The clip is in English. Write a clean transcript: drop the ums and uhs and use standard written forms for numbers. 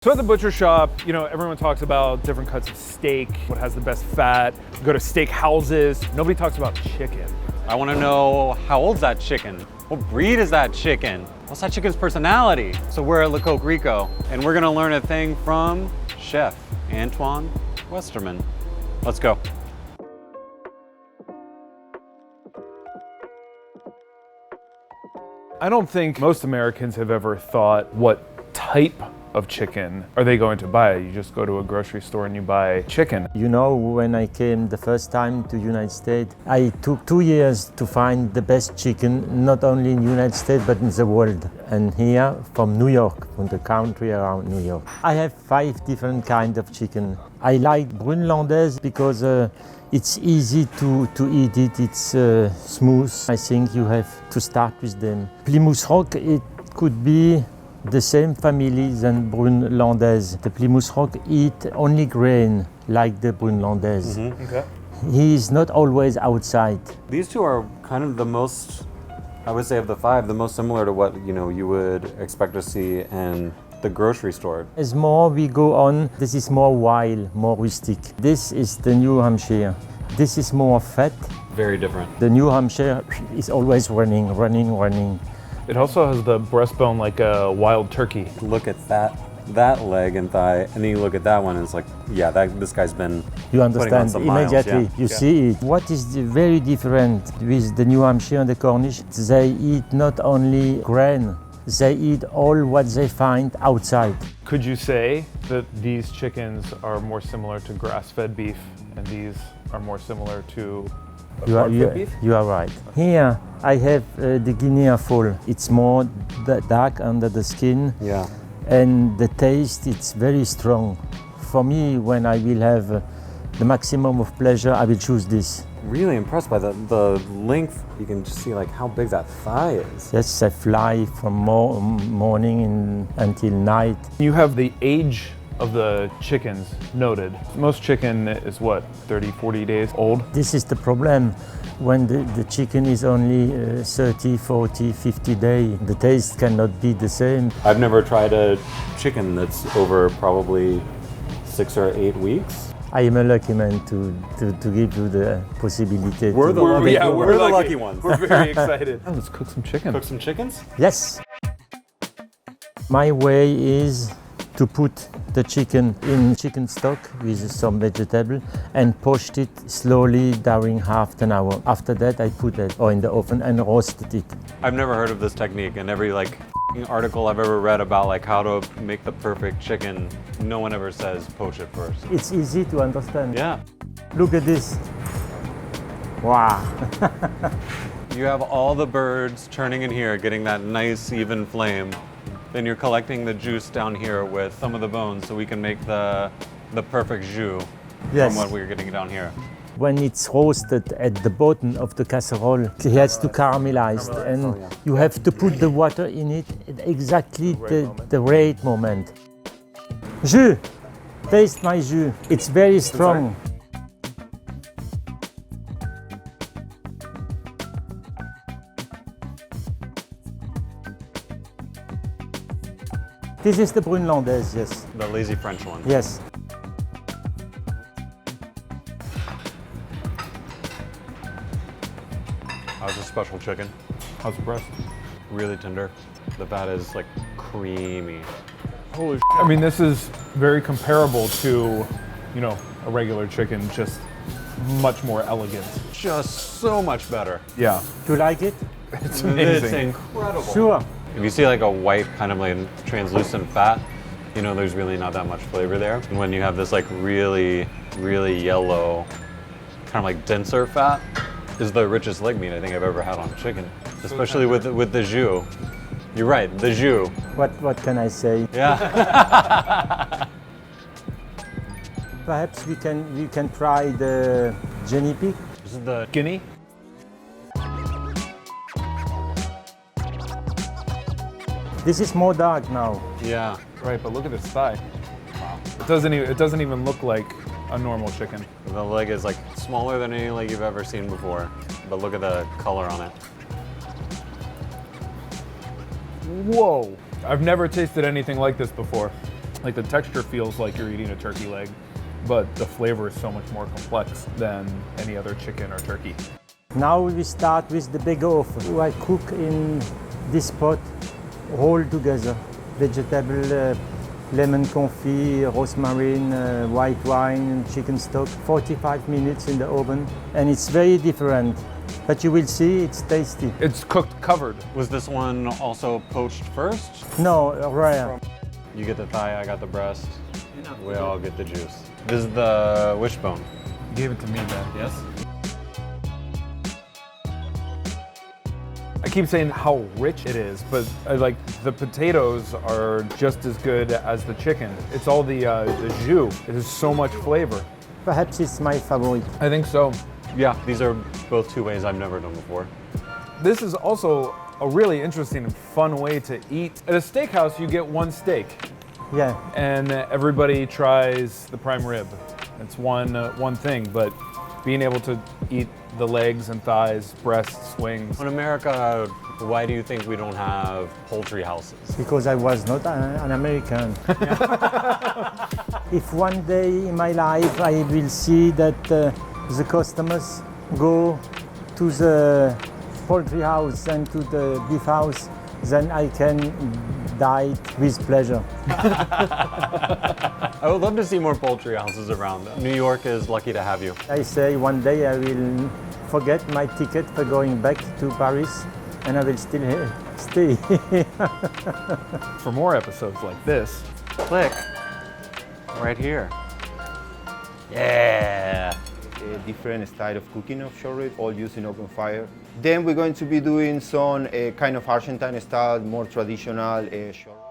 So at the butcher shop, everyone talks about different cuts of steak, what has the best fat. You go to steak houses, nobody talks about chicken. I want to know, how old's that chicken? What breed is that chicken? What's that chicken's personality? So we're at Coq Rico, and we're gonna learn a thing from Chef Antoine Westermann. Let's go. I don't think most Americans have ever thought, what type of chicken are they going to buy? You just go to a grocery store and you buy chicken. You know, when I came the first time to United States, I took 2 years to find the best chicken, not only in United States, but in the world. And here, from New York, from the country around New York. I have 5 different kinds of chicken. I like brune landaise because it's easy to eat it, it's smooth. I think you have to start with them. Plymouth Rock, it could be the same family than brune landaise. The Plymouth Rock eat only grain like the brune landaise. Mm-hmm. Okay. He is not always outside. These two are kind of the most, I would say of the 5, the most similar to what you would expect to see in the grocery store. As more we go on, this is more wild, more rustic. This is the New Hampshire. This is more fat. Very different. The New Hampshire is always running. It also has the breastbone like a wild turkey. Look at that leg and thigh, and then you look at that one, and it's like, yeah, this guy's been You putting on understand some miles, immediately. yeah. You see it. What is very different with the New Hampshire and the Cornish? They eat not only grain, they eat all what they find outside. Could you say that these chickens are more similar to grass-fed beef and these are more similar to farm-fed beef? You are right. Here I have the Guinea fowl. It's more dark under the skin. Yeah. And the taste, it's very strong. For me, when I will have the maximum of pleasure, I will choose this. Really impressed by the length. You can just see like how big that thigh is. Yes, they fly from morning until night. You have the age of the chickens noted. Most chicken is what, 30, 40 days old? This is the problem. When the chicken is only 30, 40, 50 days, the taste cannot be the same. I've never tried a chicken that's over probably 6 or 8 weeks. I am a lucky man to give you the possibility. We're the lucky ones. We're very excited. Let's cook some chicken. Cook some chickens? Yes. My way is to put the chicken in chicken stock with some vegetable and poach it slowly during half an hour. After that, I put it in the oven and roasted it. I've never heard of this technique, and every article I've ever read about how to make the perfect chicken, no one ever says poach it first. It's easy to understand. Yeah. Look at this. Wow. You have all the birds turning in here, getting that nice even flame. Then you're collecting the juice down here with some of the bones so we can make the perfect jus Yes. from what we're getting down here. When it's roasted at the bottom of the casserole, it has to caramelize, and you have to put the water in it at exactly the right moment. Jus! Taste my jus. It's very strong. This is the brune landaise, yes. The lazy French one. Yes. How's a special chicken? How's the breast? Really tender. The fat is creamy. Holy shit. I mean, this is very comparable to, a regular chicken, just much more elegant. Just so much better. Yeah. Do you like it? It's It's amazing. incredible. Sure. If you see a white kind of translucent fat, there's really not that much flavor there. And when you have this really, really yellow, kind of denser fat, is the richest leg meat I think I've ever had on chicken, especially with the jus. You're right, the jus. What can I say? Yeah. Perhaps we can try the guinea pig. This is the Guinea? This is more dark now. yeah. Right, but look at its thigh. Wow. It doesn't even look like a normal chicken. The leg is smaller than any leg you've ever seen before, but look at the color on it. Whoa. I've never tasted anything like this before. Like the texture feels like you're eating a turkey leg, but the flavor is so much more complex than any other chicken or turkey. Now we start with the big oven. I cook in this pot all together. Vegetable, lemon confit, rosemary, white wine, chicken stock. 45 minutes in the oven, and it's very different. But you will see, it's tasty. It's cooked covered. Was this one also poached first? No, rare. You get the thigh, I got the breast. We all get the juice. This is the wishbone. You gave it to me, man. Yes? I keep saying how rich it is, but like the potatoes are just as good as the chicken. It's all the jus. It has so much flavor. Perhaps it's my favorite. I think so. Yeah, these are both two ways I've never done before. This is also a really interesting and fun way to eat. At a steakhouse, you get one steak, Yeah, and everybody tries the prime rib. It's one thing, but being able to eat the legs and thighs, breasts, wings. In America, why do you think we don't have poultry houses? because I was not an American. If one day in my life I will see that the customers go to the poultry house and to the beef house, then I can die with pleasure. I would love to see more poultry houses around. New York is lucky to have you. I say one day I will forget my ticket for going back to Paris and I will still stay. For more episodes like this, Click right here. Yeah. A different style of cooking of short ribs, all using open fire. Then we're going to be doing some kind of Argentine style, more traditional short ribs.